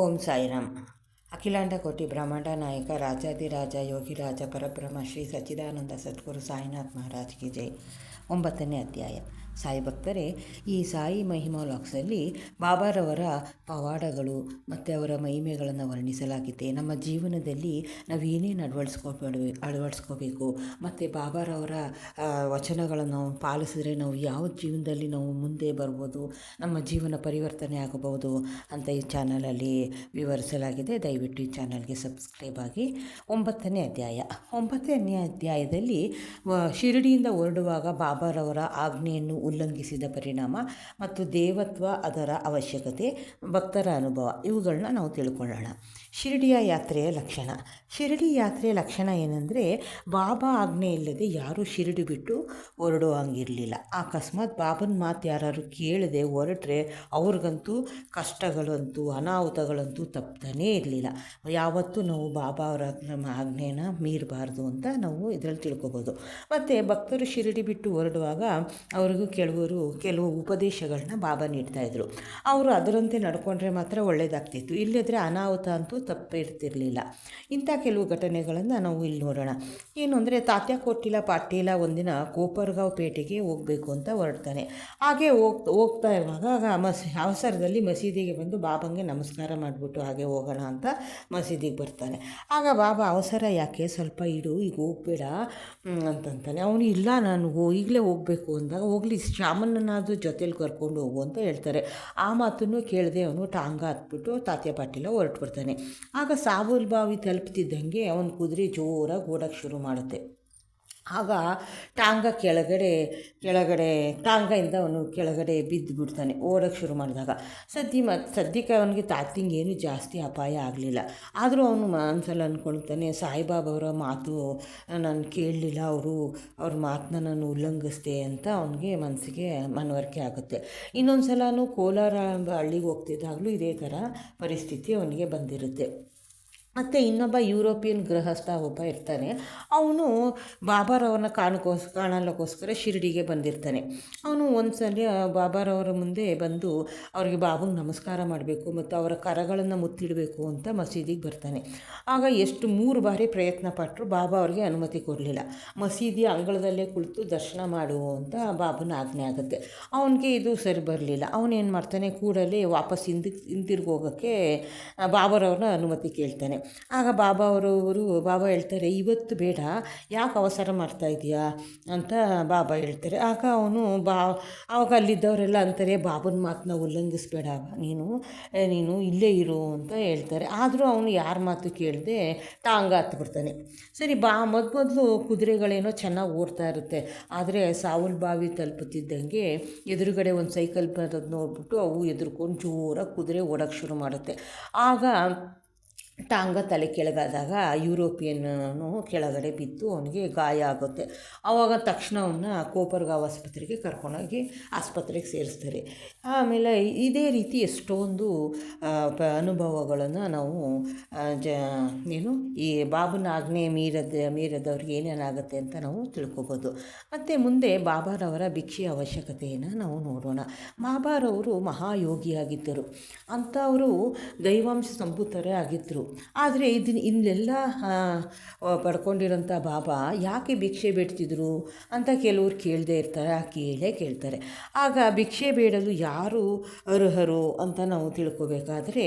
ಓಂ ಸಾಯಿರಾಮ್. ಅಖಿಲಾಂಡ ಕೋಟಿ ಬ್ರಹ್ಮಾಂಡ ನಾಯಕ ರಾಜಾದಿರಾಜ ಯೋಗಿರಾಜ ಪರಬ್ರಹ್ಮ ಶ್ರೀ ಸಚ್ಚಿದಾನಂದ ಸದ್ಗುರು ಸಾಯಿನಾಥ್ ಮಹಾರಾಜ್ ಕಿ ಜೈ. 9ನೇ ಅಧ್ಯಾಯ. ಸಾಯಿ ಭಕ್ತರೇ, ಈ ಸಾಯಿ ಮಹಿಮಾ ವ್ಲಾಗ್ಸಲ್ಲಿ ಬಾಬಾರವರ ಪವಾಡಗಳು ಮತ್ತು ಅವರ ಮಹಿಮೆಗಳನ್ನು ವರ್ಣಿಸಲಾಗಿದೆ. ನಮ್ಮ ಜೀವನದಲ್ಲಿ ನಾವು ಏನೇನು ಅಳವಡಿಸ್ಕೋಬೇಕು ಮತ್ತು ಬಾಬಾರವರ ವಚನಗಳನ್ನು ನಾವು ಪಾಲಿಸಿದ್ರೆ ನಾವು ಯಾವ ಜೀವನದಲ್ಲಿ ನಾವು ಮುಂದೆ ಬರ್ಬೋದು, ನಮ್ಮ ಜೀವನ ಪರಿವರ್ತನೆ ಆಗಬಹುದು ಅಂತ ಈ ಚಾನಲಲ್ಲಿ ವಿವರಿಸಲಾಗಿದೆ. ದಯವಿಟ್ಟು ಈ ಚಾನಲ್ಗೆ ಸಬ್ಸ್ಕ್ರೈಬ್ ಆಗಿ. 9ನೇ ಅಧ್ಯಾಯ. 9ನೇ ಅಧ್ಯಾಯದಲ್ಲಿ ಶಿರಡಿಯಿಂದ ಹೊರಡುವಾಗ ಬಾಬಾರವರ ಆಜ್ಞೆಯನ್ನು ಉಲ್ಲಂಘಿಸಿದ ಪರಿಣಾಮ ಮತ್ತು ದೇವತ್ವ, ಅದರ ಅವಶ್ಯಕತೆ, ಭಕ್ತರ ಅನುಭವ ಇವುಗಳನ್ನ ನಾವು ತಿಳ್ಕೊಳ್ಳೋಣ. ಶಿರಡಿಯ ಯಾತ್ರೆಯ ಲಕ್ಷಣ. ಶಿರಡಿ ಯಾತ್ರೆಯ ಲಕ್ಷಣ ಏನಂದರೆ, ಬಾಬಾ ಆಜ್ಞೆ ಇಲ್ಲದೆ ಯಾರೂ ಶಿರಡಿ ಬಿಟ್ಟು ಹೊರಡುವಂಗಿರಲಿಲ್ಲ. ಅಕಸ್ಮಾತ್ ಬಾಬನ ಮಾತು ಯಾರು ಕೇಳದೆ ಹೊರಟ್ರೆ ಅವ್ರಿಗಂತೂ ಕಷ್ಟಗಳಂತೂ ಅನಾಹುತಗಳಂತೂ ತಪ್ಪತಾನೇ ಇರಲಿಲ್ಲ. ಯಾವತ್ತೂ ನಾವು ಬಾಬಾ ಅವರ ಆಜ್ಞೆನ ಮೀರಬಾರ್ದು ಅಂತ ನಾವು ಇದರಲ್ಲಿ ತಿಳ್ಕೊಬೋದು. ಮತ್ತು ಭಕ್ತರು ಶಿರಡಿ ಬಿಟ್ಟು ಹೊರಡುವಾಗ ಅವ್ರಿಗೂ ಕೆಲವು ಉಪದೇಶಗಳನ್ನ ಬಾಬಾ ನೀಡ್ತಾಯಿದ್ರು. ಅವರು ಅದರಂತೆ ನಡ್ಕೊಂಡ್ರೆ ಮಾತ್ರ ಒಳ್ಳೆಯದಾಗ್ತಿತ್ತು, ಇಲ್ಲದ್ರೆ ಅನಾಹುತ ಅಂತೂ ತಪ್ಪಿರ್ತಿರಲಿಲ್ಲ. ಇಂಥ ಕೆಲವು ಘಟನೆಗಳನ್ನು ನಾವು ಇಲ್ಲಿ ನೋಡೋಣ. ಏನು ಅಂದರೆ, ತಾತ್ಯ ಕೊಟ್ಟಿಲ್ಲ ಪಾಟೀಲ ಒಂದಿನ ಕೋಪರ್ಗಾಂವ್ ಪೇಟೆಗೆ ಹೋಗಬೇಕು ಅಂತ ಹೊರಡ್ತಾನೆ. ಹಾಗೆ ಹೋಗ್ತಾ ಇರುವಾಗ ಅವಸರದಲ್ಲಿ ಮಸೀದಿಗೆ ಬಂದು ಬಾಬಂಗೆ ನಮಸ್ಕಾರ ಮಾಡಿಬಿಟ್ಟು ಹಾಗೆ ಹೋಗೋಣ ಅಂತ ಮಸೀದಿಗೆ ಬರ್ತಾನೆ. ಆಗ ಬಾಬಾ, ಅವಸರ ಯಾಕೆ, ಸ್ವಲ್ಪ ಇಡು, ಈಗ ಹೋಗಬೇಡ ಅಂತಂತಾನೆ. ಅವನು, ಇಲ್ಲ ನಾನು ಈಗಲೇ ಹೋಗಬೇಕು ಅಂದಾಗ, ಹೋಗಲಿ ಶ್ಯಾಮಣ್ಣನಾದರೂ ಜೊತೇಲಿ ಕರ್ಕೊಂಡು ಹೋಗು ಅಂತ ಹೇಳ್ತಾರೆ. ಆ ಮಾತನ್ನು ಕೇಳದೆ ಅವನು ಟಾಂಗ ಹತ್ಬಿಟ್ಟು ತಾತ್ಯ ಪಾಟೀಲ ಹೊರಟುಬಿಡ್ತಾನೆ. ಆಗ ಸಾಬೂಲ್ ಬಾವಿ ತಲುಪ್ತಿದ್ದಂಗೆ ಅವನ ಕುದುರೆ ಜೋರಾಗಿ ಓಡೋಕ್ಕೆ ಶುರು ಮಾಡುತ್ತೆ. ಆಗ ಟಾಂಗದಿಂದ ಅವನು ಕೆಳಗಡೆ ಬಿದ್ದು ಬಿಡ್ತಾನೆ. ಓಡೋಕ್ಕೆ ಶುರು ಮಾಡಿದಾಗ ಸದ್ಯಕ್ಕೆ ಅವನಿಗೆ ತಾತಿಂಗೆ ಏನೂ ಜಾಸ್ತಿ ಅಪಾಯ ಆಗಲಿಲ್ಲ. ಆದರೂ ಅವನು ಮನಸ್ಸಲ್ಲಿ ಅಂದ್ಕೊಳ್ತಾನೆ, ಸಾಯಿಬಾಬಾವರ ಮಾತು ನಾನು ಕೇಳಲಿಲ್ಲ, ಅವ್ರ ಮಾತನ್ನ ನಾನು ಉಲ್ಲಂಘಿಸ್ದೆ ಅಂತ ಅವನಿಗೆ ಮನಸ್ಸಿಗೆ ಮನವರಿಕೆ ಆಗುತ್ತೆ. ಇನ್ನೊಂದು ಸಲನೂ ಕೋಲಾರ ಹಳ್ಳಿಗೆ ಹೋಗ್ತಿದ್ದಾಗಲೂ ಇದೇ ಥರ ಪರಿಸ್ಥಿತಿ ಅವನಿಗೆ ಬಂದಿರುತ್ತೆ. ಮತ್ತು ಇನ್ನೊಬ್ಬ ಯುರೋಪಿಯನ್ ಗೃಹಸ್ಥ ಒಬ್ಬ ಇರ್ತಾನೆ. ಅವನು ಬಾಬಾರವ್ರನ್ನ ಕಾಣಲಿಕ್ಕೋಸ್ಕರ ಶಿರಡಿಗೆ ಬಂದಿರ್ತಾನೆ. ಅವನು ಒಂದು ಸಲ ಬಾಬಾರವರ ಮುಂದೆ ಬಂದು ಅವ್ರಿಗೆ ಬಾಬಂಗೆ ನಮಸ್ಕಾರ ಮಾಡಬೇಕು ಮತ್ತು ಅವರ ಕರಗಳನ್ನು ಮುತ್ತಿಡಬೇಕು ಅಂತ ಮಸೀದಿಗೆ ಬರ್ತಾನೆ. ಆಗ 3 ಬಾರಿ ಪ್ರಯತ್ನ ಪಟ್ಟರು, ಬಾಬಾ ಅವ್ರಿಗೆ ಅನುಮತಿ ಕೊಡಲಿಲ್ಲ. ಮಸೀದಿಯ ಅಂಗಳದಲ್ಲೇ ಕುಳಿತು ದರ್ಶನ ಮಾಡು ಅಂತ ಬಾಬನ ಆಜ್ಞೆ ಆಗುತ್ತೆ. ಅವನಿಗೆ ಇದು ಸರಿ ಬರಲಿಲ್ಲ. ಅವನೇನು ಮಾಡ್ತಾನೆ, ಕೂಡಲೇ ವಾಪಸ್ ಹಿಂದಿರುಗೋಗೋಕ್ಕೆ ಬಾಬಾರವ್ರನ್ನ ಅನುಮತಿ ಕೇಳ್ತಾನೆ. ಆಗ ಬಾಬಾ ಹೇಳ್ತಾರೆ, ಇವತ್ತು ಬೇಡ, ಯಾಕೆ ಅವಸರ ಮಾಡ್ತಾ ಇದೆಯಾ ಅಂತ ಬಾಬಾ ಹೇಳ್ತಾರೆ. ಆಗ ಆವಾಗ ಅಲ್ಲಿದ್ದವರೆಲ್ಲ ಅಂತಾರೆ, ಬಾಬನ ಮಾತನ್ನ ಉಲ್ಲಂಘಿಸ್ಬೇಡ, ನೀನು ಇಲ್ಲೇ ಇರು ಅಂತ ಹೇಳ್ತಾರೆ. ಆದರೂ ಅವನು ಯಾರ ಮಾತು ಕೇಳದೆ ಟಾಂಗ ಹತ್ಬಿಡ್ತಾನೆ. ಸರಿ, ಮೊದಲು ಕುದುರೆಗಳೇನೋ ಚೆನ್ನಾಗಿ ಓಡ್ತಾ ಇರುತ್ತೆ. ಆದರೆ ಸಾವುಲ್ ಬಾವಿ ತಲುಪುತ್ತಿದ್ದಂಗೆ ಎದುರುಗಡೆ ಒಂದು ಸೈಕಲ್ ಬರೋದು ನೋಡ್ಬಿಟ್ಟು ಅವು ಎದುರ್ಕೊಂಡು ಜೋರಾಗಿ ಕುದುರೆ ಓಡೋಕ್ಕೆ ಶುರು ಮಾಡುತ್ತೆ. ಆಗ ಟಾಂಗ ತಲೆ ಕೆಳಗಾದಾಗ ಯುರೋಪಿಯನ್ನೂ ಕೆಳಗಡೆ ಬಿದ್ದು ಅವನಿಗೆ ಗಾಯ ಆಗುತ್ತೆ. ಆವಾಗ ತಕ್ಷಣ ಅವನ್ನ ಕೋಪರ್ಗಾಂವ್ ಆಸ್ಪತ್ರೆಗೆ ಕರ್ಕೊಂಡೋಗಿ ಆಸ್ಪತ್ರೆಗೆ ಸೇರಿಸ್ತಾರೆ. ಆಮೇಲೆ ಇದೇ ರೀತಿ ಎಷ್ಟೊಂದು ಅನುಭವಗಳನ್ನು ನಾವು ಈ ಬಾಬನ ಆಜ್ಞೆ ಮೀರದವ್ರಿಗೆ ಏನೇನಾಗುತ್ತೆ ಅಂತ ನಾವು ತಿಳ್ಕೊಬೋದು. ಮತ್ತು ಮುಂದೆ ಬಾಬಾರವರ ಭಿಕ್ಷೆಯ ಅವಶ್ಯಕತೆಯನ್ನು ನಾವು ನೋಡೋಣ. ಬಾಬಾರವರು ಮಹಾಯೋಗಿಯಾಗಿದ್ದರು. ಅಂಥವರು ದೈವಾಂಶ ಸಂಭೂತರೇ ಆಗಿದ್ದರು. ಆದರೆ ಇನ್ನೆಲ್ಲ ಪಡ್ಕೊಂಡಿರೋಂಥ ಬಾಬಾ ಯಾಕೆ ಭಿಕ್ಷೆ ಬೇಡ್ತಿದ್ರು ಅಂತ ಕೆಲವ್ರು ಕೇಳ್ತಾರೆ. ಆಗ ಭಿಕ್ಷೆ ಬೇಡಲು ಯಾರು ಅರ್ಹರು ಅಂತ ನಾವು ತಿಳ್ಕೊಬೇಕಾದ್ರೆ,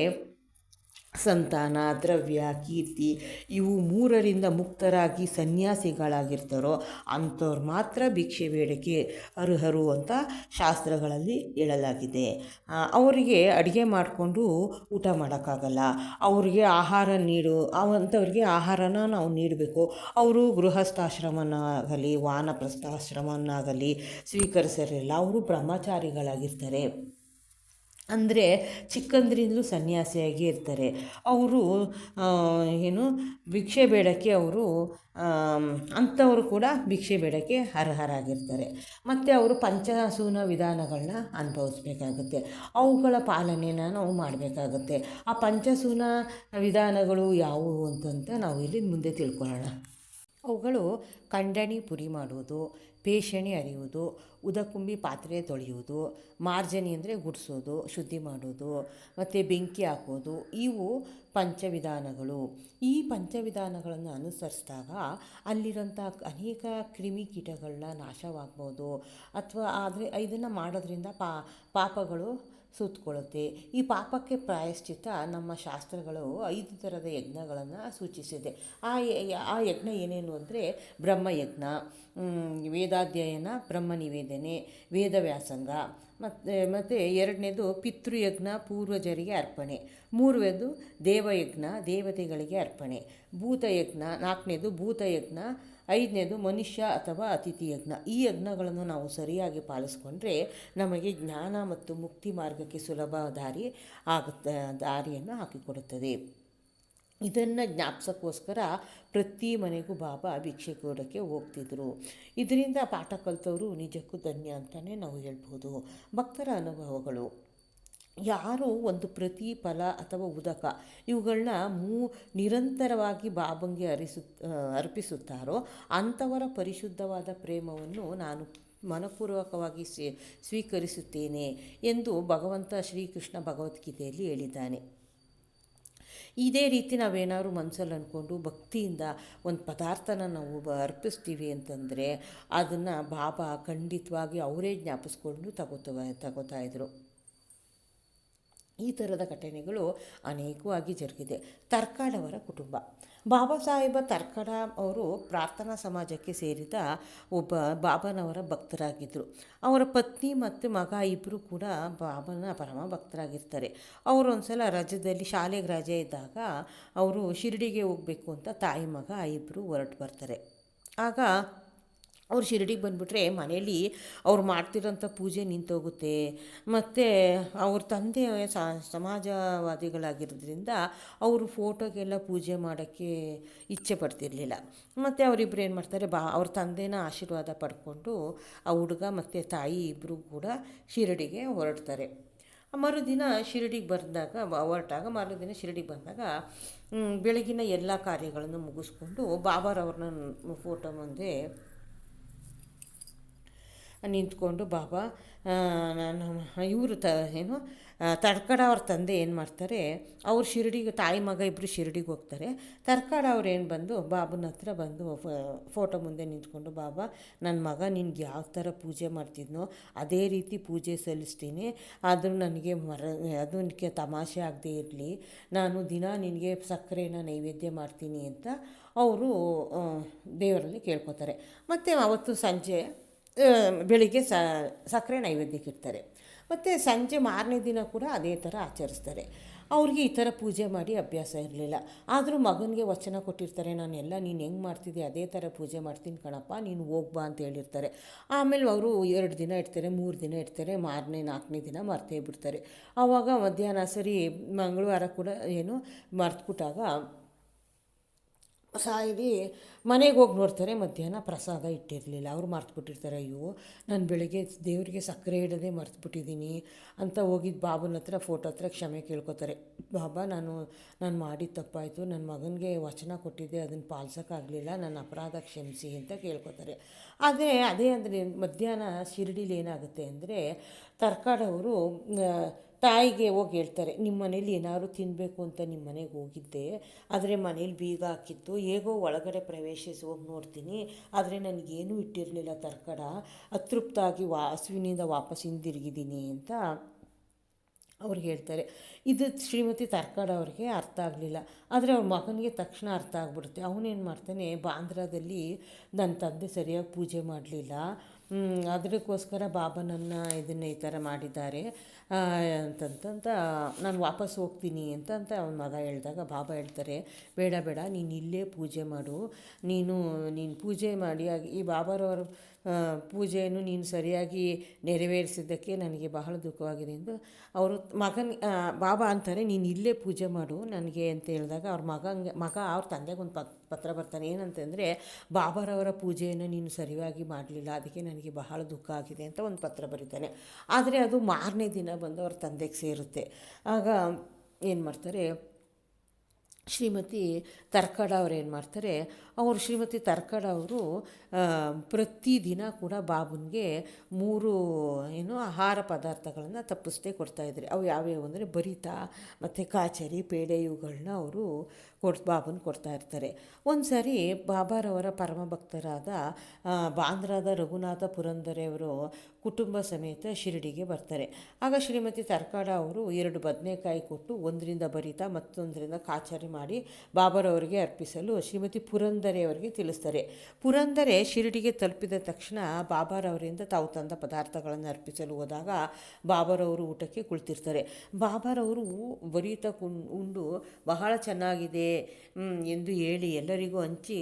ಸಂತಾನ, ದ್ರವ್ಯ, ಕೀರ್ತಿ ಇವು 3ರಿಂದ ಮುಕ್ತರಾಗಿ ಸನ್ಯಾಸಿಗಳಾಗಿರ್ತಾರೋ ಅಂಥವ್ರು ಮಾತ್ರ ಭಿಕ್ಷೆ ಬೇಡಕ್ಕೆ ಅರ್ಹರು ಅಂತ ಶಾಸ್ತ್ರಗಳಲ್ಲಿ ಹೇಳಲಾಗಿದೆ. ಅವರಿಗೆ ಅಡುಗೆ ಮಾಡಿಕೊಂಡು ಊಟ ಮಾಡೋಕ್ಕಾಗಲ್ಲ. ಅವ್ರಿಗೆ ಅಂಥವ್ರಿಗೆ ಆಹಾರನ ನಾವು ನೀಡಬೇಕು. ಅವರು ಗೃಹಸ್ಥಾಶ್ರಮನಾಗಲಿ ವಾನಪ್ರಸ್ಥಾಶ್ರಮನಾಗಲಿ ಸ್ವೀಕರಿಸಿರಲಿಲ್ಲ. ಅವರು ಬ್ರಹ್ಮಚಾರಿಗಳಾಗಿರ್ತಾರೆ. ಅಂದರೆ ಚಿಕ್ಕಂದ್ರಿಂದಲೂ ಸನ್ಯಾಸಿಯಾಗಿ ಇರ್ತಾರೆ. ಅವರು ಭಿಕ್ಷೆ ಬೇಡಕ್ಕೆ ಅಂಥವರು ಕೂಡ ಭಿಕ್ಷೆ ಬೇಡಕ್ಕೆ ಅರ್ಹರಾಗಿರ್ತಾರೆ. ಮತ್ತು ಅವರು ಪಂಚಸೂನ ವಿಧಾನಗಳನ್ನ ಅನುಭವಿಸ್ಬೇಕಾಗುತ್ತೆ. ಅವುಗಳ ಪಾಲನೆನ ನಾವು ಮಾಡಬೇಕಾಗುತ್ತೆ. ಆ ಪಂಚಸೂನ ವಿಧಾನಗಳು ಯಾವುವು ಅಂತಂತ ನಾವು ಇಲ್ಲಿ ಮುಂದೆ ತಿಳ್ಕೊಳ್ಳೋಣ. ಅವುಗಳು ಖಂಡನಿ ಪುರಿ ಮಾಡುವುದು, ಪೇಷಣಿ ಅರಿಯುವುದು, ಉದಕುಂಬಿ ಪಾತ್ರೆ ತೊಳೆಯುವುದು, ಮಾರ್ಜನಿ ಅಂದರೆ ಗುಡಿಸೋದು, ಶುದ್ಧಿ ಮಾಡೋದು, ಮತ್ತು ಬೆಂಕಿ ಹಾಕೋದು, ಇವು ಪಂಚವಿಧಾನಗಳು. ಈ ಪಂಚವಿಧಾನಗಳನ್ನು ಅನುಸರಿಸಿದಾಗ ಅಲ್ಲಿರೋಂಥ ಅನೇಕ ಕ್ರಿಮಿಕೀಟಗಳನ್ನ ನಾಶವಾಗ್ಬೋದು. ಅಥವಾ ಆದರೆ ಇದನ್ನು ಮಾಡೋದ್ರಿಂದ ಪಾಪಗಳು ಸುತ್ತಕೊಳ್ಳುತ್ತೆ. ಈ ಪಾಪಕ್ಕೆ ಪ್ರಾಯಶ್ಚಿತ್ತ ನಮ್ಮ ಶಾಸ್ತ್ರಗಳು 5 ಥರದ ಯಜ್ಞಗಳನ್ನು ಸೂಚಿಸಿದೆ. ಆ ಯಜ್ಞ ಏನೇನು ಅಂದರೆ ಬ್ರಹ್ಮಯಜ್ಞ, ವೇದಾಧ್ಯಯನ, ಬ್ರಹ್ಮ ನಿವೇದನೆ, ವೇದ ವ್ಯಾಸಂಗ, ಮತ್ತು ಎರಡನೇದು ಪಿತೃಯಜ್ಞ, ಪೂರ್ವಜರಿಗೆ ಅರ್ಪಣೆ. ಮೂರನೇದು ದೇವಯಜ್ಞ, ದೇವತೆಗಳಿಗೆ ಅರ್ಪಣೆ. ಭೂತಯಜ್ಞ, ನಾಲ್ಕನೇದು ಭೂತಯಜ್ಞ, ಐದನೇದು ಮನುಷ್ಯ ಅಥವಾ ಅತಿಥಿ ಯಜ್ಞ. ಈ ಯಜ್ಞಗಳನ್ನು ನಾವು ಸರಿಯಾಗಿ ಪಾಲಿಸ್ಕೊಂಡ್ರೆ ನಮಗೆ ಜ್ಞಾನ ಮತ್ತು ಮುಕ್ತಿ ಮಾರ್ಗಕ್ಕೆ ಸುಲಭ ದಾರಿಯನ್ನು ಹಾಕಿಕೊಡುತ್ತದೆ. ಇದನ್ನು ಜ್ಞಾಪಿಸೋಕ್ಕೋಸ್ಕರ ಪ್ರತಿ ಮನೆಗೂ ಬಾಬಾ ಭಿಕ್ಷೆ ಕೊಡೋಕ್ಕೆ ಹೋಗ್ತಿದ್ರು. ಇದರಿಂದ ಪಾಠ ಕಲಿತವರು ನಿಜಕ್ಕೂ ಧನ್ಯ ಅಂತಲೇ ನಾವು ಹೇಳ್ಬೋದು. ಭಕ್ತರ ಅನುಭವಗಳು: ಯಾರು ಒಂದು ಪ್ರತಿಫಲ ಅಥವಾ ಉದಕ ಇವುಗಳನ್ನ ನಿರಂತರವಾಗಿ ಬಾಬಂಗೆ ಅರ್ಪಿಸುತ್ತಾರೋ ಅಂಥವರ ಪರಿಶುದ್ಧವಾದ ಪ್ರೇಮವನ್ನು ನಾನು ಮನಪೂರ್ವಕವಾಗಿ ಸ್ವೀಕರಿಸುತ್ತೇನೆ ಎಂದು ಭಗವಂತ ಶ್ರೀಕೃಷ್ಣ ಭಗವದ್ಗೀತೆಯಲ್ಲಿ ಹೇಳಿದ್ದಾನೆ. ಇದೇ ರೀತಿ ನಾವೇನಾದ್ರು ಮನಸ್ಸಲ್ಲಿ ಅಂದ್ಕೊಂಡು ಭಕ್ತಿಯಿಂದ ಒಂದು ಪದಾರ್ಥನ ನಾವು ಅರ್ಪಿಸ್ತೀವಿ ಅಂತಂದರೆ ಅದನ್ನು ಬಾಬಾ ಖಂಡಿತವಾಗಿ ಅವರೇ ಜ್ಞಾಪಿಸ್ಕೊಂಡು ತಗೋತಾ ಇದ್ರು. ಈ ಥರದ ಘಟನೆಗಳು ಅನೇಕವಾಗಿ ಜರುಗಿದೆ. ತರ್ಕಾಡ್ ಅವರ ಕುಟುಂಬ: ಬಾಬಾ ಸಾಹೇಬ ತರ್ಕಾಡ್ ಅವರು ಪ್ರಾರ್ಥನಾ ಸಮಾಜಕ್ಕೆ ಸೇರಿದ ಒಬ್ಬ ಬಾಬನವರ ಭಕ್ತರಾಗಿದ್ದರು. ಅವರ ಪತ್ನಿ ಮತ್ತು ಮಗ ಇಬ್ಬರು ಕೂಡ ಬಾಬನ ಪರಮ ಭಕ್ತರಾಗಿರ್ತಾರೆ. ಅವರು ಒಂದು ಸಲ ರಜದಲ್ಲಿ ಶಾಲೆಗೆ ರಜೆ ಇದ್ದಾಗ ಅವರು ಶಿರಡಿಗೆ ಹೋಗಬೇಕು ಅಂತ ತಾಯಿ ಮಗ ಇಬ್ಬರು ಹೊರಟು ಬರ್ತಾರೆ. ಆಗ ಅವ್ರು ಶಿರಡಿಗೆ ಬಂದುಬಿಟ್ರೆ ಮನೇಲಿ ಅವ್ರು ಮಾಡ್ತಿರೋಂಥ ಪೂಜೆ ನಿಂತೋಗುತ್ತೆ. ಮತ್ತು ಅವ್ರ ತಂದೆ ಸಮಾಜವಾದಿಗಳಾಗಿರೋದ್ರಿಂದ ಅವರು ಫೋಟೋಗೆಲ್ಲ ಪೂಜೆ ಮಾಡೋಕ್ಕೆ ಇಚ್ಛೆ ಪಡ್ತಿರ್ಲಿಲ್ಲ. ಮತ್ತು ಅವರಿಬ್ಬರು ಏನು ಮಾಡ್ತಾರೆ, ಅವ್ರ ತಂದೆನ ಆಶೀರ್ವಾದ ಪಡ್ಕೊಂಡು ಆ ಹುಡುಗ ಮತ್ತು ತಾಯಿ ಇಬ್ಬರು ಕೂಡ ಶಿರಡಿಗೆ ಹೊರಡ್ತಾರೆ. ಮರುದಿನ ಶಿರಡಿಗೆ ಮರುದಿನ ಶಿರಡಿಗೆ ಬಂದಾಗ ಬೆಳಗಿನ ಎಲ್ಲ ಕಾರ್ಯಗಳನ್ನು ಮುಗಿಸ್ಕೊಂಡು ಬಾಬಾರವ್ರನ್ನ ಫೋಟೋ ಮುಂದೆ ನಿಂತ್ಕೊಂಡು ಬಾಬಾ ಇವರು ತರ್ಕಾಡ್ ಅವ್ರ ತಂದೆ ಏನು ಮಾಡ್ತಾರೆ, ಅವ್ರು ಶಿರಡಿಗೆ ತಾಯಿ ಮಗ ಇಬ್ಬರು ಶಿರಡಿಗೆ ಹೋಗ್ತಾರೆ. ತರ್ಕಾಡ್ ಅವ್ರು ಏನು ಬಂದು ಬಾಬನ ಹತ್ರ ಬಂದು ಫೋಟೋ ಮುಂದೆ ನಿಂತ್ಕೊಂಡು, ಬಾಬಾ ನನ್ನ ಮಗ ನಿನ್ಗೆ ಯಾವ ಥರ ಪೂಜೆ ಮಾಡ್ತಿದ್ನೋ ಅದೇ ರೀತಿ ಪೂಜೆ ಸಲ್ಲಿಸ್ತೀನಿ. ಆದರೂ ನನಗೆ ಅದಕ್ಕೆ ತಮಾಷೆ ಆಗದೆ ಇರಲಿ, ನಾನು ದಿನ ನಿನಗೆ ಸಕ್ಕರೆನ ನೈವೇದ್ಯ ಮಾಡ್ತೀನಿ ಅಂತ ಅವರು ದೇವರಲ್ಲಿ ಕೇಳ್ಕೊತಾರೆ. ಮತ್ತು ಅವತ್ತು ಸಂಜೆ ಬೆಳಿಗ್ಗೆ ಸಕ್ಕರೆ ನೈವೇದ್ಯಕ್ಕೆ ಇಡ್ತಾರೆ. ಮತ್ತು ಸಂಜೆ ಮಾರನೇ ದಿನ ಕೂಡ ಅದೇ ಥರ ಆಚರಿಸ್ತಾರೆ. ಅವ್ರಿಗೆ ಈ ಥರ ಪೂಜೆ ಮಾಡಿ ಅಭ್ಯಾಸ ಇರಲಿಲ್ಲ. ಆದರೂ ಮಗನಿಗೆ ವಚನ ಕೊಟ್ಟಿರ್ತಾರೆ, ನಾನೆಲ್ಲ ನೀನು ಹೆಂಗೆ ಮಾಡ್ತಿದ್ದೆ ಅದೇ ಥರ ಪೂಜೆ ಮಾಡ್ತೀನಿ ಕಣಪ್ಪ, ನೀನು ಹೋಗ್ಬಾ ಅಂತ ಹೇಳಿರ್ತಾರೆ. ಆಮೇಲೆ ಅವರು 2 ದಿನ ಇಡ್ತಾರೆ, 3 ದಿನ ಇಡ್ತಾರೆ, 4ನೇ ದಿನ ಮರ್ತೇ ಬಿಡ್ತಾರೆ. ಆವಾಗ ಮಧ್ಯಾಹ್ನ ಸರಿ ಮಂಗಳವಾರ ಕೂಡ ಮರ್ತುಬಿಟ್ಟಾಗ ಸಾಯಿರಿ ಮನೆಗೆ ಹೋಗಿ ನೋಡ್ತಾರೆ, ಮಧ್ಯಾಹ್ನ ಪ್ರಸಾದ ಇಟ್ಟಿರಲಿಲ್ಲ. ಅವ್ರು ಮರ್ತುಬಿಟ್ಟಿರ್ತಾರೆ. ಅಯ್ಯೋ ನಾನು ಬೆಳಗ್ಗೆ ದೇವರಿಗೆ ಸಕ್ಕರೆ ಇಡೋದೇ ಮರ್ತುಬಿಟ್ಟಿದ್ದೀನಿ ಅಂತ ಹೋಗಿದ್ದು ಬಾಬನ ಹತ್ರ ಫೋಟೋ ಹತ್ರ ಕ್ಷಮೆ ಕೇಳ್ಕೊತಾರೆ. ಬಾಬಾ ನಾನು ಮಾಡಿದ ತಪ್ಪಾಯಿತು, ನನ್ನ ಮಗನಿಗೆ ವಚನ ಕೊಟ್ಟಿದ್ದೆ, ಅದನ್ನು ಪಾಲಿಸೋಕ್ಕಾಗಲಿಲ್ಲ, ನನ್ನ ಅಪರಾಧ ಕ್ಷಮಿಸಿ ಅಂತ ಕೇಳ್ಕೊತಾರೆ. ಅದೇ ಅಂದರೆ ಮಧ್ಯಾಹ್ನ ಶಿರಡಿಲಿ ಏನಾಗುತ್ತೆ ಅಂದರೆ ತರ್ಕಾಡ್ ಅವರು ತಾಯಿಗೆ ಹೋಗಿ ಹೇಳ್ತಾರೆ, ನಿಮ್ಮ ಮನೇಲಿ ಏನಾದ್ರು ತಿನ್ನಬೇಕು ಅಂತ ನಿಮ್ಮ ಮನೆಗೆ ಹೋಗಿದ್ದೆ, ಆದರೆ ಮನೇಲಿ ಬೀಗ ಹಾಕಿತ್ತು, ಹೇಗೋ ಒಳಗಡೆ ಪ್ರವೇಶಿಸಿ ಹೋಗಿ ನೋಡ್ತೀನಿ, ಆದರೆ ನನಗೇನೂ ಇಟ್ಟಿರಲಿಲ್ಲ ತರ್ಕಾಡ, ಅತೃಪ್ತಾಗಿ ಹಸುವಿನಿಂದ ವಾಪಸ್ ಹಿಂದಿರುಗಿದ್ದೀನಿ ಅಂತ ಅವ್ರಿಗೆ ಹೇಳ್ತಾರೆ. ಇದು ಶ್ರೀಮತಿ ತರ್ಕಾಡ್ ಅವ್ರಿಗೆ ಅರ್ಥ ಆಗಲಿಲ್ಲ. ಆದರೆ ಅವ್ರ ಮಗನಿಗೆ ತಕ್ಷಣ ಅರ್ಥ ಆಗ್ಬಿಡುತ್ತೆ. ಅವನೇನು ಮಾಡ್ತಾನೆ, ಬಾಂದ್ರಾದಲ್ಲಿ ನನ್ನ ತಂದೆ ಸರಿಯಾಗಿ ಪೂಜೆ ಮಾಡಲಿಲ್ಲ, ಅದಕ್ಕೋಸ್ಕರ ಬಾಬನನ್ನು ಈ ಥರ ಮಾಡಿದ್ದಾರೆ ಅಂತಂತ ನಾನು ವಾಪಸ್ ಹೋಗ್ತೀನಿ ಅಂತ ಅವನ ಮಗ ಹೇಳಿದಾಗ ಬಾಬಾ ಹೇಳ್ತಾರೆ, ಬೇಡ ನೀನು ಇಲ್ಲೇ ಪೂಜೆ ಮಾಡು, ನೀನು ಪೂಜೆ ಮಾಡಿ ಈ ಬಾಬಾರವ್ರ ಪೂಜೆಯನ್ನು ನೀನು ಸರಿಯಾಗಿ ನೆರವೇರಿಸಿದ್ದಕ್ಕೆ ನನಗೆ ಬಹಳ ದುಃಖವಾಗಿದೆ ಎಂದು ಅವರು ಬಾಬಾ ಅಂತಾರೆ, ನೀನು ಇಲ್ಲೇ ಪೂಜೆ ಮಾಡು ನನಗೆ ಅಂತ ಹೇಳಿದಾಗ ಮಗ ಅವ್ರ ತಂದೆಗೆ ಒಂದು ಪತ್ರ ಬರ್ತಾನೆ. ಏನಂತಂದರೆ, ಬಾಬಾರವರ ಪೂಜೆಯನ್ನು ನೀನು ಸರಿಯಾಗಿ ಮಾಡಲಿಲ್ಲ, ಅದಕ್ಕೆ ನನಗೆ ಬಹಳ ದುಃಖ ಆಗಿದೆ ಅಂತ ಒಂದು ಪತ್ರ ಬರೀತಾನೆ. ಆದರೆ ಅದು ಮಾರನೇ ದಿನ ಬಂದು ಅವ್ರ ತಂದೆಗೆ ಸೇರುತ್ತೆ. ಆಗ ಏನು ಮಾಡ್ತಾರೆ, ಶ್ರೀಮತಿ ತರ್ಕಡ ಅವ್ರು ಏನು ಮಾಡ್ತಾರೆ, ಅವರು ಶ್ರೀಮತಿ ತರ್ಕಡ ಅವರು ಪ್ರತಿದಿನ ಕೂಡ ಬಾಬುನಿಗೆ 3 ಆಹಾರ ಪದಾರ್ಥಗಳನ್ನು ತಪ್ಪಿಸ್ದೇ ಕೊಡ್ತಾಯಿದ್ರು. ಅವು ಯಾವ್ಯಾವು ಅಂದರೆ ಬರಿತ ಮತ್ತು ಕಾಚರಿ, ಪೇಡೆ ಇವುಗಳನ್ನ ಅವರು ಬಾಬುನ ಕೊಡ್ತಾಯಿರ್ತಾರೆ. ಒಂದು ಸಾರಿ ಬಾಬಾರವರ ಪರಮ ಭಕ್ತರಾದ ಬಾಂದ್ರಾದ ರಘುನಾಥ ಪುರಂದರೆಯವರು ಕುಟುಂಬ ಸಮೇತ ಶಿರಡಿಗೆ ಬರ್ತಾರೆ. ಆಗ ಶ್ರೀಮತಿ ತರ್ಕಾಡ ಅವರು 2 ಬದನೆಕಾಯಿ ಕೊಟ್ಟು ಒಂದರಿಂದ ಬರಿತ ಮತ್ತೊಂದರಿಂದ ಕಾಚರಿ ಮಾಡಿ ಬಾಬಾರವರಿಗೆ ಅರ್ಪಿಸಲು ಶ್ರೀಮತಿ ಪುರಂದರೆಯವರಿಗೆ ತಿಳಿಸ್ತಾರೆ. ಪುರಂದರೆ ಶಿರಡಿಗೆ ತಲುಪಿದ ತಕ್ಷಣ ಬಾಬಾರವರಿಂದ ತಾವು ತಂದ ಪದಾರ್ಥಗಳನ್ನು ಅರ್ಪಿಸಲು ಹೋದಾಗ ಬಾಬಾರವರು ಊಟಕ್ಕೆ ಕುಳಿತಿರ್ತಾರೆ. ಬಾಬಾರವರು ಬರಿತ ಉಂಡು ಬಹಳ ಚೆನ್ನಾಗಿದೆ ಎಂದು ಹೇಳಿ ಎಲ್ಲರಿಗೂ ಹಂಚಿ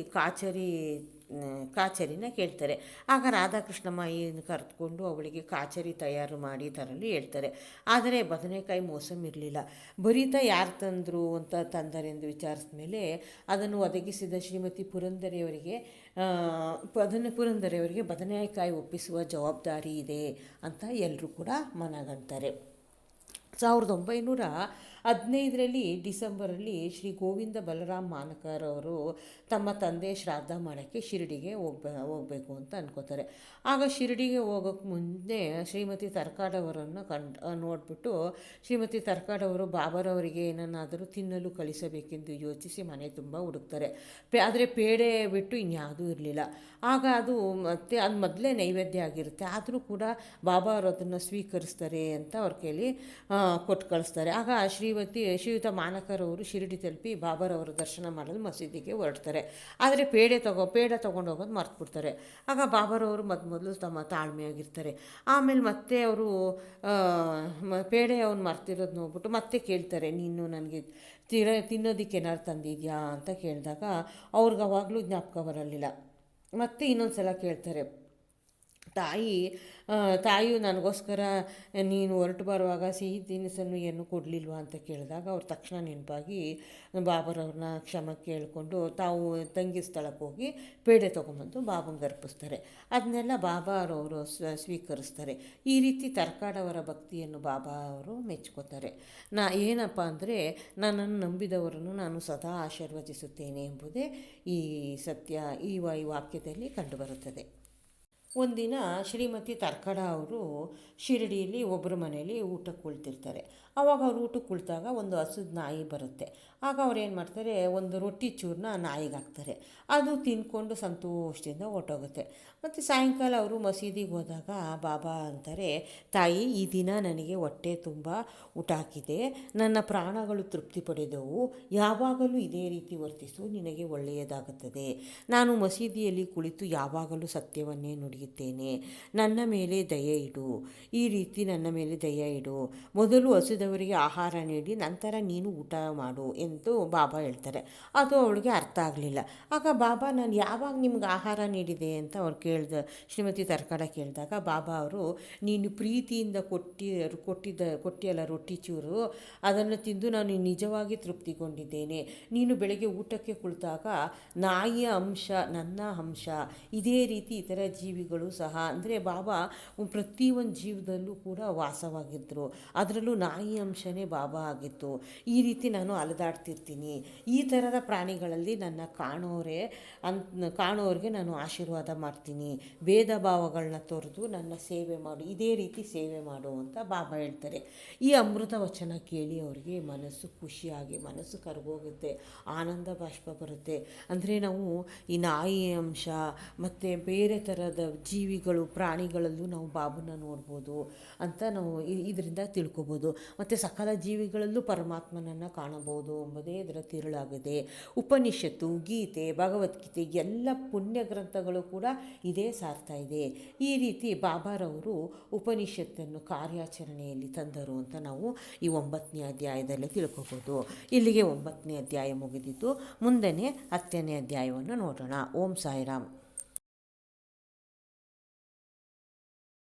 ಕಾಚರಿನ ಕೇಳ್ತಾರೆ. ಆಗ ರಾಧಾಕೃಷ್ಣಮ್ಮಾಯಿಯನ್ನು ಕರೆದುಕೊಂಡು ಅವಳಿಗೆ ಕಾಚರಿ ತಯಾರು ಮಾಡಿ ತರಲು ಹೇಳ್ತಾರೆ. ಆದರೆ ಬದನೆಕಾಯಿ ಮೋಸಮ್ ಇರಲಿಲ್ಲ. ಬರಿತ ಯಾರು ತಂದರು ಅಂತ ತಂದರೆಂದು ವಿಚಾರಿಸಿದ ಮೇಲೆ ಅದನ್ನು ಒದಗಿಸಿದ ಶ್ರೀಮತಿ ಪುರಂದರೆಯವರಿಗೆ ಬದನೆಕಾಯಿ ಒಪ್ಪಿಸುವ ಜವಾಬ್ದಾರಿ ಇದೆ ಅಂತ ಎಲ್ಲರೂ ಕೂಡ ಮನಗಂತಾರೆ. 1915 ಡಿಸೆಂಬರಲ್ಲಿ ಶ್ರೀ ಗೋವಿಂದ ಬಲರಾಮ್ ಮಾನಕರ್ ಅವರು ತಮ್ಮ ತಂದೆ ಶ್ರಾದ್ದ ಮಾಡೋಕ್ಕೆ ಶಿರಡಿಗೆ ಹೋಗಬೇಕು ಅಂತ ಅನ್ಕೋತಾರೆ. ಆಗ ಶಿರಡಿಗೆ ಹೋಗೋಕ್ಕೆ ಮುಂದೆ ಶ್ರೀಮತಿ ತರ್ಕಾಡವರನ್ನು ನೋಡಿಬಿಟ್ಟು ಶ್ರೀಮತಿ ತರ್ಕಾಡವರು ಬಾಬಾರವರಿಗೆ ಏನನ್ನಾದರೂ ತಿನ್ನಲು ಕಳಿಸಬೇಕೆಂದು ಯೋಚಿಸಿ ಮನೆ ತುಂಬ ಹುಡುಕ್ತಾರೆ. ಆದರೆ ಪೇಡೆ ಬಿಟ್ಟು ಇನ್ಯಾವುದೂ ಇರಲಿಲ್ಲ. ಆಗ ಅದು ಮೊದಲೇ ನೈವೇದ್ಯ ಆಗಿರುತ್ತೆ. ಆದರೂ ಕೂಡ ಬಾಬಾ ಅವರು ಅದನ್ನು ಸ್ವೀಕರಿಸ್ತಾರೆ ಅಂತ ಅವ್ರ ಕೈಲಿ ಕೊಟ್ಟು ಕಳಿಸ್ತಾರೆ. ಆಗ ಶ್ರೀಯುತ ಮಾನಕರ್ ಅವರು ಶಿರಡಿ ತಲುಪಿ ಬಾಬಾರವರ ದರ್ಶನ ಮಾಡಲು ಮಸೀದಿಗೆ ಹೊರಡ್ತಾರೆ. ಆದರೆ ಪೇಡ ತೊಗೊಂಡು ಹೋಗೋದು ಮರ್ತುಬಿಡ್ತಾರೆ. ಆಗ ಬಾಬಾರವರು ಮೊದಲು ತಮ್ಮ ತಾಳ್ಮೆಯಾಗಿರ್ತಾರೆ. ಆಮೇಲೆ ಮತ್ತೆ ಅವರು ಪೇಡೆ ಅವ್ನು ಮರ್ತಿರೋದು ನೋಡ್ಬಿಟ್ಟು ಮತ್ತೆ ಕೇಳ್ತಾರೆ, ನೀನು ನನಗೆ ತಿನ್ನೋದಕ್ಕೆ ಏನಾರು ತಂದಿದ್ಯಾ ಅಂತ ಕೇಳಿದಾಗ ಅವ್ರಿಗೆ ಅವಾಗಲೂ ಜ್ಞಾಪಕ ಬರಲಿಲ್ಲ. ಮತ್ತೆ ಇನ್ನೊಂದು ಸಲ ಕೇಳ್ತಾರೆ, ತಾಯಿಯು ನನಗೋಸ್ಕರ ನೀನು ಹೊರಟು ಬರುವಾಗ ಸಿಹಿ ತಿನಿಸನ್ನು ಏನು ಕೊಡಲಿಲ್ವಾ ಅಂತ ಕೇಳಿದಾಗ ಅವ್ರು ತಕ್ಷಣ ನೆನಪಾಗಿ ಬಾಬಾರವ್ರನ್ನ ಕ್ಷಮೆ ಕೇಳಿಕೊಂಡು ತಾವು ತಂಗಿ ಸ್ಥಳಕ್ಕೆ ಹೋಗಿ ಪೇಡೆ ತೊಗೊಂಬಂದು ಬಾಬಂಗೆ ಅರ್ಪಿಸ್ತಾರೆ. ಅದನ್ನೆಲ್ಲ ಬಾಬಾ ಅವರು ಸ್ವೀಕರಿಸ್ತಾರೆ. ಈ ರೀತಿ ತರ್ಕಾಡವರ ಭಕ್ತಿಯನ್ನು ಬಾಬಾ ಅವರು ಮೆಚ್ಕೋತಾರೆ. ಏನಪ್ಪ ಅಂದರೆ, ನನ್ನನ್ನು ನಂಬಿದವರನ್ನು ನಾನು ಸದಾ ಆಶೀರ್ವದಿಸುತ್ತೇನೆ ಎಂಬುದೇ ಈ ಸತ್ಯ ಈ ವಾಕ್ಯದಲ್ಲಿ ಕಂಡುಬರುತ್ತದೆ. ಒಂದಿನ ಶ್ರೀಮತಿ ತರ್ಕಡ ಅವರು ಶಿರಡಿಯಲ್ಲಿ ಒಬ್ಬರ ಮನೆಯಲ್ಲಿ ಊಟಕ್ಕೆ ಕುಳಿತಿರ್ತಾರೆ. ಆವಾಗ ಅವ್ರು ಊಟಕ್ಕೆ ಕುಳಿತಾಗ ಒಂದು ಹಸುದ ನಾಯಿ ಬರುತ್ತೆ. ಆಗ ಅವ್ರು ಏನು ಮಾಡ್ತಾರೆ, ಒಂದು ರೊಟ್ಟಿ ಚೂರನ್ನ ನಾಯಿಗೆ ಹಾಕ್ತಾರೆ. ಅದು ತಿಂದ್ಕೊಂಡು ಸಂತೋಷದಿಂದ ಹೊರಟೋಗುತ್ತೆ. ಮತ್ತು ಸಾಯಂಕಾಲ ಅವರು ಮಸೀದಿಗೆ ಹೋದಾಗ ಬಾಬಾ ಅಂತಾರೆ, ತಾಯಿ, ಈ ದಿನ ನನಗೆ ಹೊಟ್ಟೆ ತುಂಬ ಊಟ ಹಾಕಿದೆ, ನನ್ನ ಪ್ರಾಣಗಳು ತೃಪ್ತಿ ಪಡೆದವು, ಯಾವಾಗಲೂ ಇದೇ ರೀತಿ ವರ್ತಿಸು, ನಿನಗೆ ಒಳ್ಳೆಯದಾಗುತ್ತದೆ. ನಾನು ಮಸೀದಿಯಲ್ಲಿ ಕುಳಿತು ಯಾವಾಗಲೂ ಸತ್ಯವನ್ನೇ ನುಡಿಯುತ್ತೇನೆ, ನನ್ನ ಮೇಲೆ ದಯೆ ಇಡು, ಈ ರೀತಿ ನನ್ನ ಮೇಲೆ ದಯೆ ಇಡು, ಮೊದಲು ಹಸಿದವರಿಗೆ ಆಹಾರ ನೀಡಿ ನಂತರ ನೀನು ಊಟ ಮಾಡು ಎಂದು ಬಾಬಾ ಹೇಳ್ತಾರೆ. ಅದು ಅವಳಿಗೆ ಅರ್ಥ ಆಗಲಿಲ್ಲ. ಆಗ ಬಾಬಾ, ನಾನು ಯಾವಾಗ ನಿಮ್ಗೆ ಆಹಾರ ನೀಡಿದೆ ಅಂತ ಅವ್ರು ಶ್ರೀಮತಿ ತರ್ಕಡ ಕೇಳಿದಾಗ ಬಾಬಾ ಅವರು, ನೀನು ಪ್ರೀತಿಯಿಂದ ಕೊಟ್ಟಿಯಲ್ಲ ರೊಟ್ಟಿ ಚೂರು, ಅದನ್ನು ತಿಂದು ನಾನು ನಿಜವಾಗಿ ತೃಪ್ತಿಗೊಂಡಿದ್ದೇನೆ. ನೀನು ಬೆಳಗ್ಗೆ ಊಟಕ್ಕೆ ಕುಳಿತಾಗ ನಾಯಿಯ ಅಂಶ ನನ್ನ ಅಂಶ, ಇದೇ ರೀತಿ ಇತರ ಜೀವಿಗಳು ಸಹ, ಅಂದರೆ ಬಾಬಾ ಪ್ರತಿಯೊಂದು ಜೀವದಲ್ಲೂ ಕೂಡ ವಾಸವಾಗಿದ್ದರು, ಅದರಲ್ಲೂ ನಾಯಿ ಅಂಶನೇ ಬಾಬಾ ಆಗಿತ್ತು. ಈ ರೀತಿ ನಾನು ಅಲೆದಾಡ್ತಿರ್ತೀನಿ, ಈ ಥರದ ಪ್ರಾಣಿಗಳಲ್ಲಿ ನನ್ನ ಕಾಣೋರಿಗೆ ನಾನು ಆಶೀರ್ವಾದ ಮಾಡ್ತೀನಿ, ಭೇದ ಭಾವಗಳನ್ನ ತೊರೆದು ನನ್ನ ಸೇವೆ ಮಾಡು, ಇದೇ ರೀತಿ ಸೇವೆ ಮಾಡು ಅಂತ ಬಾಬಾ ಹೇಳ್ತಾರೆ. ಈ ಅಮೃತ ವಚನ ಕೇಳಿ ಅವರಿಗೆ ಮನಸ್ಸು ಖುಷಿಯಾಗಿ ಮನಸ್ಸು ಕರಗೋಗುತ್ತೆ, ಆನಂದ ಬಾಷ್ಪ ಬರುತ್ತೆ. ಅಂದರೆ ನಾವು ಈ ನಾಯಿ ಅಂಶ ಮತ್ತು ಬೇರೆ ಥರದ ಜೀವಿಗಳು ಪ್ರಾಣಿಗಳಲ್ಲೂ ನಾವು ಬಾಬುನ ನೋಡ್ಬೋದು ಅಂತ ನಾವು ಇದರಿಂದ ತಿಳ್ಕೊಬೋದು. ಮತ್ತು ಸಕಲ ಜೀವಿಗಳಲ್ಲೂ ಪರಮಾತ್ಮನನ್ನು ಕಾಣಬಹುದು ಎಂಬುದೇ ಇದರ ತಿರುಳಾಗಿದೆ. ಉಪನಿಷತ್ತು, ಗೀತೆ, ಭಗವದ್ಗೀತೆ ಎಲ್ಲ ಪುಣ್ಯ ಗ್ರಂಥಗಳು ಕೂಡ ಇದೇ ಸಾರ್ತಾ ಇದೆ. ಈ ರೀತಿ ಬಾಬಾರವರು ಉಪನಿಷತ್ತನ್ನು ಕಾರ್ಯಾಚರಣೆಯಲ್ಲಿ ತಂದರು ಅಂತ ನಾವು ಈ 9ನೇ ಅಧ್ಯಾಯದಲ್ಲಿ ತಿಳ್ಕೊಬೋದು. ಇಲ್ಲಿಗೆ 9ನೇ ಅಧ್ಯಾಯ ಮುಗಿದಿದ್ದು. ಮುಂದೆನೇ 10ನೇ ಅಧ್ಯಾಯವನ್ನು ನೋಡೋಣ. ಓಂ ಸಾಯಿರಾಮ್.